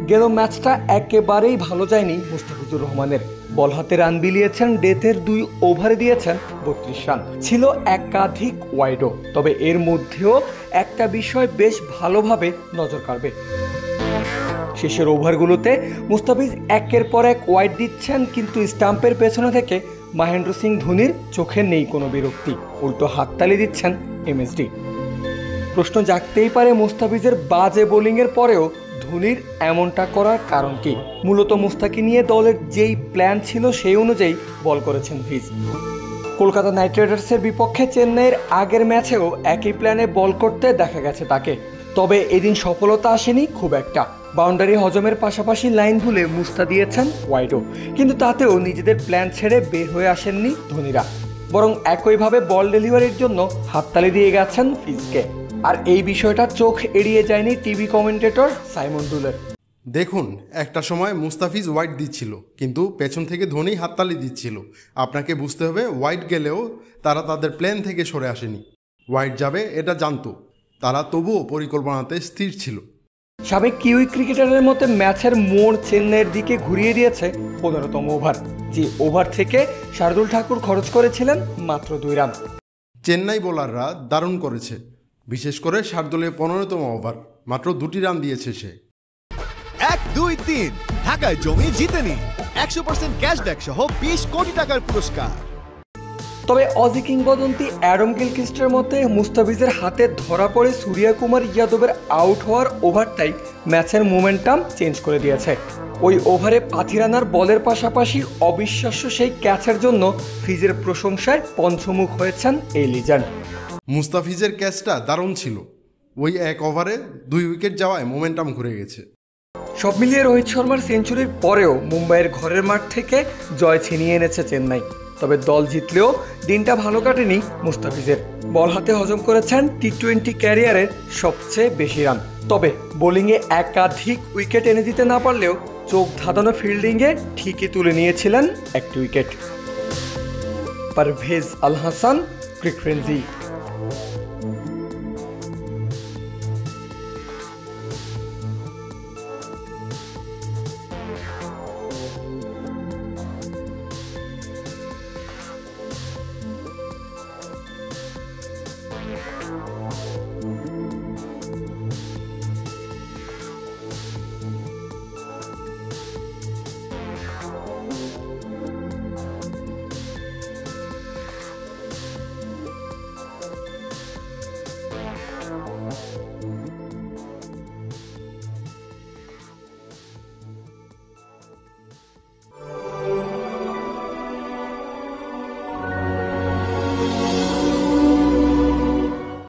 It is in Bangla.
গেল ম্যাচটা একেবারেই ভালো যায়নি মুস্তাফিজুর রহমানের। বল হাতে রান বিলিয়েছেন, ডেথের 2 ওভারে দিয়েছেন 32 রান, ছিল একাধিক ওয়াইডও। তবে এর মধ্যেও একটা বিষয় বেশ ভালোভাবে নজর কাড়বে। শেষের ওভারগুলোতে মুস্তাফিজ একের পর এক ওয়াইড দিচ্ছেন, কিন্তু স্টাম্পের পেছনে থেকে মহেন্দ্র সিং ধোনির চোখে নেই কোনো বিরক্তি, উল্টো হাততালি দিচ্ছেন এমএসডি। প্রশ্ন জাগতেই পারে, মুস্তাফিজের বাজে বোলিংয়ের পরেও ধোনির এমনটা করার কারণ কি? মূলত মুস্তাকে নিয়ে দলের যেই প্ল্যান ছিল সেই অনুযায়ী বল করেছেন ভিজ। কলকাতা নাইট রাইডার্সের বিপক্ষে চেন্নাইয়ের আগের ম্যাচেও একই প্ল্যানে বল করতে দেখা গেছে তাকে। তবে এদিন সফলতা আসেনি খুব একটা। বাউন্ডারি হজমের পাশাপাশি লাইন ভুলে মুস্তা দিয়েছেন ওয়াইডও, কিন্তু তাতেও নিজেদের প্ল্যান ছেড়ে বের হয়ে আসেননি ধোনিরা, বরং একইভাবে বল ডেলিভারির জন্য হাততালি দিয়ে গেছেন ভিজকে। আর এই বিষয়টা চোখ এড়িয়ে যায়নি টিভি কমেন্টেটর সাইমন ডুলের। দেখুন, একটা সময় মুস্তাফিজ ওয়াইড দিচ্ছিল, কিন্তু পেছন থেকে ধোনি হাততালি দিচ্ছিল। আপনাকে বুঝতে হবে, ওয়াইড গেলেও তারা তাদের প্ল্যান থেকে সরে আসেনি। ওয়াইড যাবে এটা জানতো, তারা তবুও পরিকল্পনাতে স্থির ছিল। সাবেক কিউই ক্রিকেটারের মতে ম্যাচের মোড় চেন্নাইয়ের দিকে ঘুরিয়ে দিয়েছে 15তম ওভার, যে ওভার থেকে শার্দুল ঠাকুর খরচ করেছিলেন মাত্র 2 রান। চেন্নাই বোলাররা দারুণ করেছে, বিশেষ করে শার্দুলের 15তম ওভার, মাত্র 2টি রান দিয়েছে সে। 1, 2, 3 ঢাকায় জমি জিতে নিন 100% ক্যাশব্যাক সহ 20 কোটি টাকার পুরস্কার। তবে অজি কিংবদন্তি অ্যাডাম গিলক্রিস্টের মতে মুস্তাফিজের হাতে ধরা পড়ে সূর্যকুমার যাদবের আউট হওয়ার ওভারটাই ম্যাচের মোমেন্টাম চেঞ্জ করে দিয়েছে। ওই ওভারে পাথিরানার বলের পাশাপাশি অবিশ্বাস্য সেই ক্যাচের জন্য ফিজের প্রশংসায় পঞ্চমুখ হয়েছেন এই লিজেন্ড। মুস্তাফিজের ক্যাচটা দারুণ ছিল, ওই এক ওভারে 2 উইকেট যাওয়ায় মোমেন্টাম ঘুরে গেছে। সব মিলিয়ে রোহিত শর্মার সেঞ্চুরির পরেও মুম্বাইয়ের ঘরের মাঠ থেকে জয় ছিনিয়ে এনেছে চেন্নাই। তবে দল জিতলেও দিনটা ভালো কাটেনি মুস্তাফিজের। বল হাতে হজম করেছেন টি-20 ক্যারিয়ারের সবচেয়ে বেশি রান। তবে বোলিংয়ে একাধিক উইকেট এনে দিতে না পারলেও চোখ ধাঁধানো ফিল্ডিংয়ে ঠিকই তুলে নিয়েছিলেন 1 উইকেট। পারভেজ আল হাসান, ক্রিক ফ্রেন্জি।